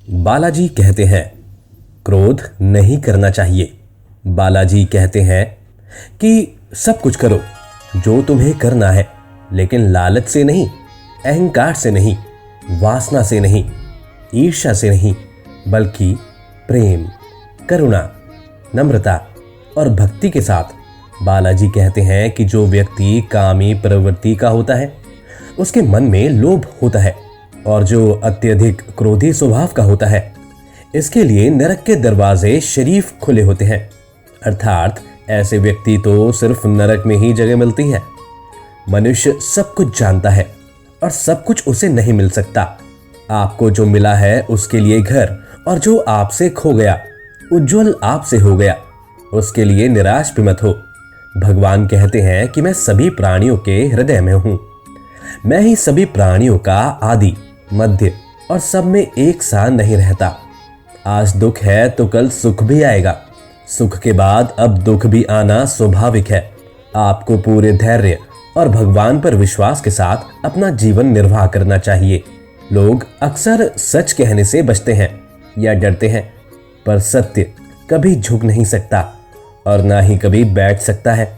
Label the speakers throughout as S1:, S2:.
S1: बालाजी कहते हैं क्रोध नहीं करना चाहिए। बालाजी कहते हैं कि सब कुछ करो जो तुम्हें करना है, लेकिन लालच से नहीं, अहंकार से नहीं, वासना से नहीं, ईर्ष्या से नहीं, बल्कि प्रेम, करुणा, नम्रता और भक्ति के साथ। बालाजी कहते हैं कि जो व्यक्ति कामी प्रवृत्ति का होता है उसके मन में लोभ होता है, और जो अत्यधिक क्रोधी स्वभाव का होता है इसके लिए नरक के दरवाजे शरीफ खुले होते हैं। अर्थात ऐसे व्यक्ति तो सिर्फ नरक में ही जगह मिलती है। मनुष्य सब कुछ जानता है और सब कुछ उसे नहीं मिल सकता। आपको जो मिला है उसके लिए घर, और जो आपसे खो गया, उज्जवल आपसे हो गया, उसके लिए निराश भी मत हो। भगवान कहते हैं कि मैं सभी प्राणियों के हृदय में हूं। मैं ही सभी प्राणियों का आदि, मध्य और सब में एक साथ नहीं रहता। आज दुख है तो कल सुख भी आएगा। सुख के बाद अब दुख भी आना स्वाभाविक है। आपको पूरे धैर्य और भगवान पर विश्वास के साथ अपना जीवन निर्वाह करना चाहिए। लोग अक्सर सच कहने से बचते हैं या डरते हैं, पर सत्य कभी झुक नहीं सकता और ना ही कभी बैठ सकता है।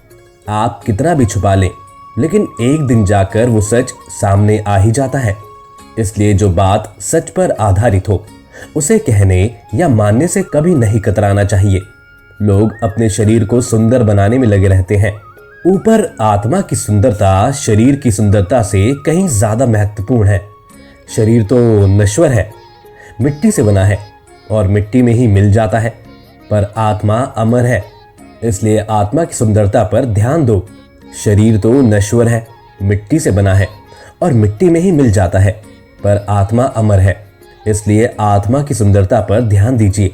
S1: आप कितना भी छुपा लें, लेकिन एक दिन जाकर वो सच सामने आ ही जाता है। इसलिए जो बात सच पर आधारित हो उसे कहने या मानने से कभी नहीं कतराना चाहिए। लोग अपने शरीर को सुंदर बनाने में लगे रहते हैं। ऊपर आत्मा की सुंदरता शरीर की सुंदरता से कहीं ज्यादा महत्वपूर्ण है। शरीर तो नश्वर है, मिट्टी से बना है और मिट्टी में ही मिल जाता है, पर आत्मा अमर है। इसलिए आत्मा की सुंदरता पर ध्यान दो। शरीर तो नश्वर है, मिट्टी से बना है और मिट्टी में ही मिल जाता है, पर आत्मा अमर है। इसलिए आत्मा की सुंदरता पर ध्यान दीजिए।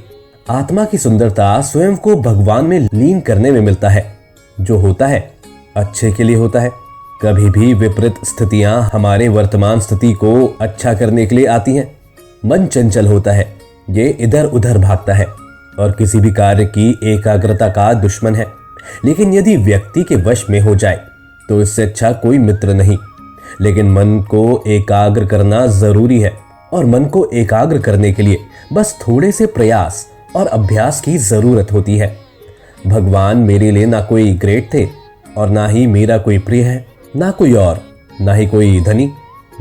S1: आत्मा की सुंदरता स्वयं को भगवान में लीन करने में मिलता है। जो होता है अच्छे के लिए होता है। कभी भी विपरीत स्थितियां हमारे वर्तमान स्थिति को अच्छा करने के लिए आती हैं। मन चंचल होता है, ये इधर उधर भागता है और किसी भी कार्य की एकाग्रता का दुश्मन है। लेकिन यदि व्यक्ति के वश में हो जाए तो इससे अच्छा कोई मित्र नहीं। लेकिन मन को एकाग्र करना जरूरी है, और मन को एकाग्र करने के लिए बस थोड़े से प्रयास और अभ्यास की जरूरत होती है। भगवान मेरे लिए ना कोई ग्रेट थे और ना ही मेरा कोई प्रिय है, ना कोई और, ना ही कोई धनी।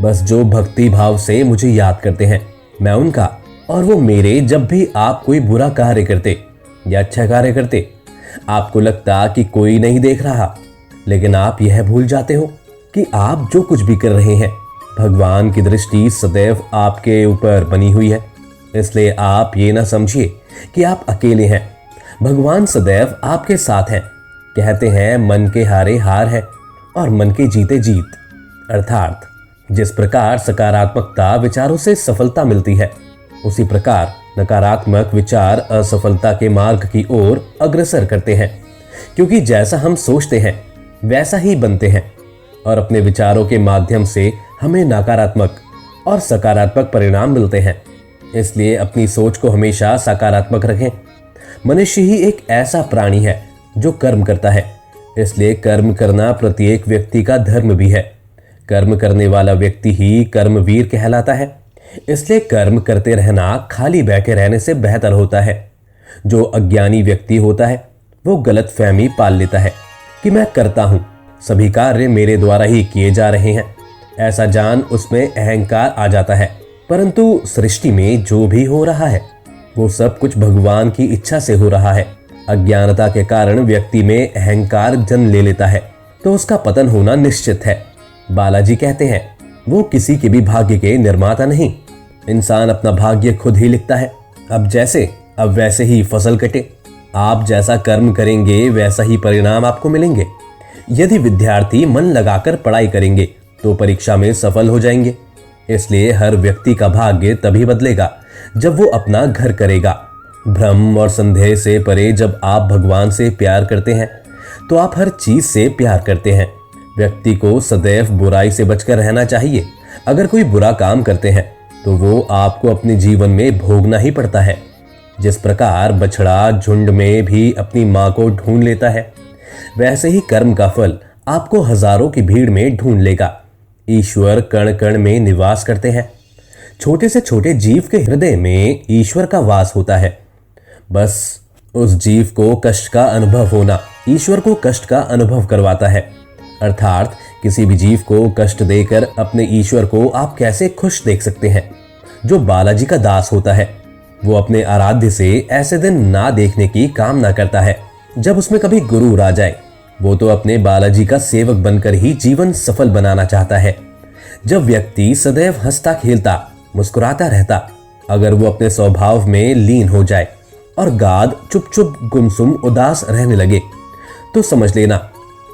S1: बस जो भक्ति भाव से मुझे याद करते हैं मैं उनका और वो मेरे। जब भी आप कोई बुरा कार्य करते या अच्छा कार्य करते, आपको लगता कि कोई नहीं देख रहा, लेकिन आप यह भूल जाते हो कि आप जो कुछ भी कर रहे हैं भगवान की दृष्टि सदैव आपके ऊपर बनी हुई है। इसलिए आप ये ना समझिए कि आप अकेले हैं। भगवान सदैव आपके साथ हैं। कहते हैं मन के हारे हार है और मन के जीते जीत। अर्थात जिस प्रकार सकारात्मकता विचारों से सफलता मिलती है, उसी प्रकार नकारात्मक विचार असफलता के मार्ग की ओर अग्रसर करते हैं। क्योंकि जैसा हम सोचते हैं वैसा ही बनते हैं, और अपने विचारों के माध्यम से हमें नकारात्मक और सकारात्मक परिणाम मिलते हैं। इसलिए अपनी सोच को हमेशा सकारात्मक रखें। मनुष्य ही एक ऐसा प्राणी है जो कर्म करता है, इसलिए कर्म करना प्रत्येक व्यक्ति का धर्म भी है। कर्म करने वाला व्यक्ति ही कर्मवीर कहलाता है। इसलिए कर्म करते रहना खाली बैठे रहने से बेहतर होता है। जो अज्ञानी व्यक्ति होता है वो गलत फहमी पाल लेता है कि मैं करता हूं, सभी कार्य मेरे द्वारा ही किए जा रहे हैं। ऐसा जान उसमें अहंकार आ जाता है। परंतु सृष्टि में जो भी हो रहा है वो सब कुछ भगवान की इच्छा से हो रहा है। अज्ञानता के कारण व्यक्ति में अहंकार जन्म ले लेता है तो उसका पतन होना निश्चित है। बालाजी कहते हैं वो किसी के भी भाग्य के निर्माता नहीं। इंसान अपना भाग्य खुद ही लिखता है। अब जैसे अब वैसे ही फसल कटे। आप जैसा कर्म करेंगे वैसा ही परिणाम आपको मिलेंगे। यदि विद्यार्थी मन लगाकर पढ़ाई करेंगे तो परीक्षा में सफल हो जाएंगे। इसलिए हर व्यक्ति का भाग्य तभी बदलेगा जब वो अपना घर करेगा। भ्रम और संदेह से परे जब आप भगवान से प्यार करते हैं तो आप हर चीज से प्यार करते हैं। व्यक्ति को सदैव बुराई से बचकर रहना चाहिए। अगर कोई बुरा काम करते हैं तो वो आपको अपने जीवन में भोगना ही पड़ता है। जिस प्रकार बछड़ा झुंड में भी अपनी मां को ढूंढ लेता है, वैसे ही कर्म का फल आपको हजारों की भीड़ में ढूंढ लेगा। ईश्वर कण कण में निवास करते हैं। छोटे से छोटे जीव के हृदय में ईश्वर का वास होता है। बस उस जीव को कष्ट का अनुभव होना ईश्वर को कष्ट का अनुभव करवाता है। अर्थात किसी भी जीव को कष्ट देकर अपने ईश्वर को आप कैसे खुश देख सकते हैं। जो बालाजी का दास होता है वो अपने आराध्य से ऐसे दिन ना देखने की कामना करता है जब उसमें कभी गुरूर आ जाए। वो तो अपने बालाजी का सेवक बनकर ही जीवन सफल बनाना चाहता है। जब व्यक्ति सदैव हंसता खेलता मुस्कुराता रहता, अगर वो अपने स्वभाव में लीन हो जाए और गाद चुप चुप गुमसुम उदास रहने लगे, तो समझ लेना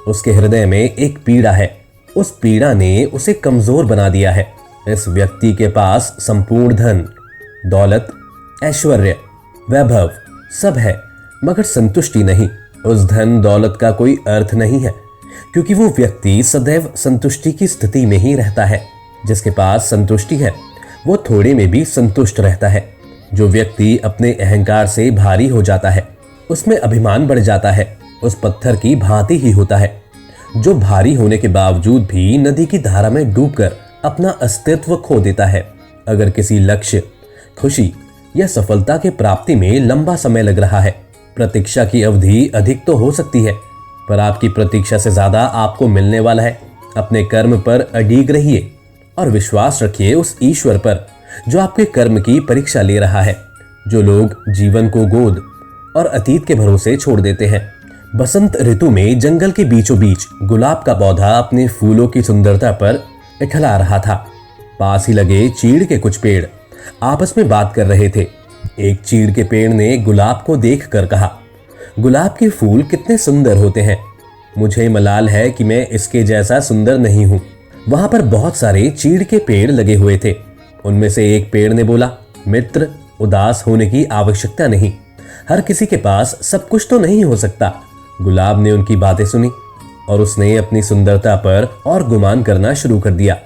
S1: उसके हृदय में एक पीड़ा है। उस पीड़ा ने उसे कमजोर बना दिया है। इस व्यक्ति के पास संपूर्ण धन, दौलत, ऐश्वर्य, वैभव सब है, मगर संतुष्टि नहीं। उस धन दौलत का कोई अर्थ नहीं है, क्योंकि वो व्यक्ति सदैव संतुष्टि की स्थिति में ही रहता है। जिसके पास संतुष्टि है वो थोड़े में भी संतुष्ट रहता है। जो व्यक्ति अपने अहंकार से भारी हो जाता है, उसमें अभिमान बढ़ जाता है, उस पत्थर की भांति ही होता है जो भारी होने के बावजूद भी नदी की धारा में डूबकर अपना अस्तित्व खो देता है। अगर किसी लक्ष्य, खुशी या सफलता के प्राप्ति में लंबा समय लग रहा है, प्रतीक्षा की अवधि अधिक तो हो सकती है, पर आपकी प्रतीक्षा से ज्यादा आपको मिलने वाला है। अपने कर्म पर अडिग रहिए और विश्वास रखिए उस ईश्वर पर जो आपके कर्म की परीक्षा ले रहा है। जो लोग जीवन को गोद और अतीत के भरोसे छोड़ देते हैं। बसंत ऋतु में जंगल के बीचों बीच गुलाब का पौधा अपने फूलों की सुंदरता पर इठला रहा था। पास ही लगे चीड़ के कुछ पेड़ आपस में बात कर रहे थे। एक चीड़ के पेड़ ने गुलाब को देखकर कहा, गुलाब के फूल कितने सुंदर होते हैं, मुझे मलाल है कि मैं इसके जैसा सुंदर नहीं हूं। वहां पर बहुत सारे चीड़ के पेड़ लगे हुए थे। उनमें से एक पेड़ ने बोला, मित्र, उदास होने की आवश्यकता नहीं, हर किसी के पास सब कुछ तो नहीं हो सकता। गुलाब ने उनकी बातें सुनी और उसने अपनी सुंदरता पर और गुमान करना शुरू कर दिया।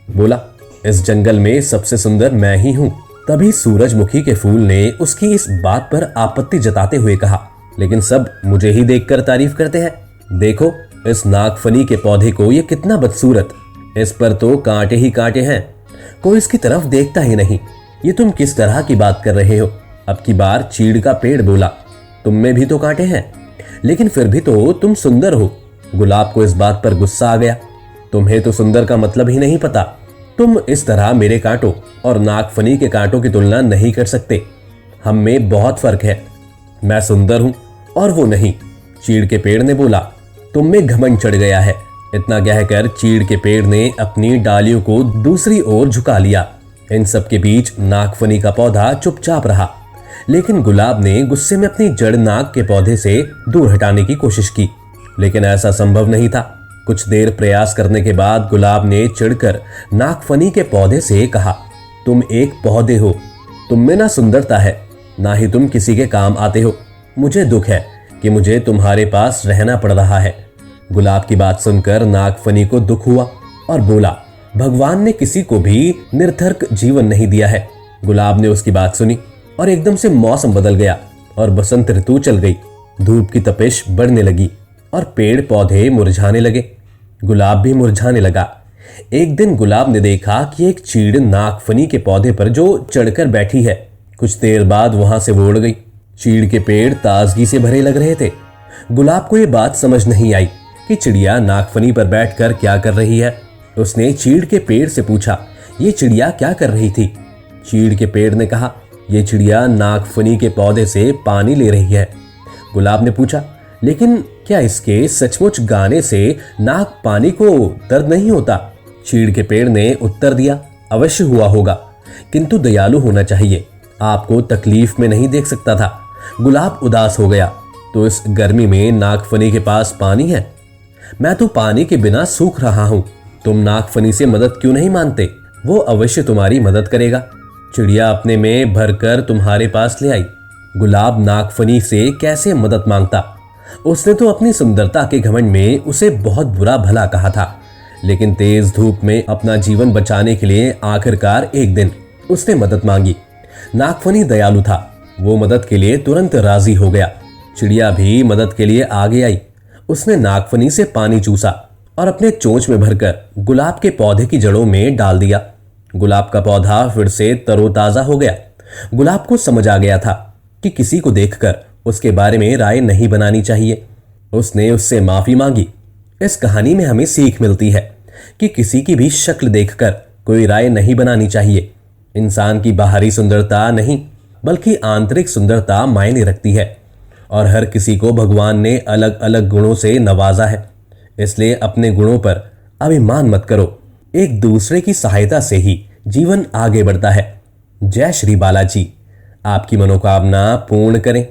S1: बोला, इस जंगल में सबसे सुंदर मैं ही हूं। तभी सूरजमुखी के फूल ने उसकी इस बात पर आपत्ति जताते हुए कहा, लेकिन सब मुझे ही देखकर तारीफ करते हैं। देखो इस नागफनी के पौधे को, ये कितना बदसूरत, इस पर तो कांटे ही कांटे हैं, कोई इसकी तरफ देखता ही नहीं। ये तुम किस तरह की बात कर रहे हो? अब की बार चीड़ का पेड़ बोला, तुम में भी तो कांटे हैं, लेकिन फिर भी तो तुम सुंदर हो। गुलाब को इस बात पर गुस्सा आ गया, तुम्हें तो सुंदर का मतलब ही नहीं पता। तुम इस तरह मेरे कांटों और नागफनी के कांटों की तुलना नहीं कर सकते। हम में बहुत फर्क है, मैं सुंदर हूं और वो नहीं। चीड़ के पेड़ ने बोला, तुम में घमंड चढ़ गया है। इतना कहकर चीड़ के पेड़ ने अपनी डालियों को दूसरी ओर झुका लिया। इन सब के बीच नागफनी का पौधा चुपचाप रहा, लेकिन गुलाब ने गुस्से में अपनी जड़ नाग के पौधे से दूर हटाने की कोशिश की, लेकिन ऐसा संभव नहीं था। कुछ देर प्रयास करने के बाद गुलाब ने चिढ़कर नागफनी के पौधे से कहा, तुम एक पौधे हो, तुम में ना सुंदरता है, ना ही तुम किसी के काम आते हो। मुझे दुख है कि मुझे तुम्हारे पास रहना पड़ रहा है। गुलाब की बात सुनकर नागफनी को दुख हुआ और बोला, भगवान ने किसी को भी निरर्थक जीवन नहीं दिया है। गुलाब ने उसकी बात सुनी और एकदम से मौसम बदल गया और बसंत ऋतु चल गई। धूप की तपिश बढ़ने लगी और पेड़ पौधे मुरझाने लगे। गुलाब भी मुरझाने लगा। एक दिन गुलाब ने देखा कि एक चीड़ नागफनी के पौधे पर जो चढ़कर बैठी है। कुछ देर बाद वहां से वो उड़ गई। चीड़ के पेड़ ताजगी से भरे लग रहे थे। गुलाब को यह बात समझ नहीं आई कि चिड़िया नागफनी पर बैठकर क्या कर रही है। उसने चीड़ के पेड़ से पूछा, ये चिड़िया क्या कर रही थी? चीड़ के पेड़ ने कहा, ये चिड़िया नागफनी के पौधे से पानी ले रही है। गुलाब ने पूछा, लेकिन क्या इसके सचमुच गाने से नाग पानी को दर्द नहीं होता? चीड़ के पेड़ ने उत्तर दिया, अवश्य हुआ होगा, किंतु दयालु होना चाहिए, आपको तकलीफ में नहीं देख सकता था। गुलाब उदास हो गया, तो इस गर्मी में नागफनी के पास पानी है? मैं तो पानी के बिना सूख रहा हूं। तुम नागफनी से मदद क्यों नहीं मांगते? वो अवश्य तुम्हारी मदद करेगा। चिड़िया अपने में भरकर तुम्हारे पास ले आई। गुलाब नागफनी से कैसे मदद मांगता? उसने तो अपनी सुंदरता के घमंड में उसे बहुत बुरा भला कहा था, लेकिन तेज धूप में अपना जीवन बचाने के लिए आखिरकार एक दिन उसने मदद मांगी। नागफनी दयालु था, वो मदद के लिए तुरंत राजी हो गया। चिड़िया भी मदद के लिए आगे आई। उसने नागफनी से पानी चूसा और अपने चोंच में भरकर गुलाब के पौधे की जड़ों में डाल दिया। गुलाब का पौधा फिर से तरोताजा हो गया। गुलाब को समझ आ गया था कि किसी को देखकर उसके बारे में राय नहीं बनानी चाहिए। उसने उससे माफी मांगी। इस कहानी में हमें सीख मिलती है कि किसी की भी शक्ल देखकर कोई राय नहीं बनानी चाहिए। इंसान की बाहरी सुंदरता नहीं बल्कि आंतरिक सुंदरता मायने रखती है, और हर किसी को भगवान ने अलग अलग गुणों से नवाजा है। इसलिए अपने गुणों पर अभिमान मत करो। एक दूसरे की सहायता से ही जीवन आगे बढ़ता है। जय श्री बालाजी। आपकी मनोकामना पूर्ण करें।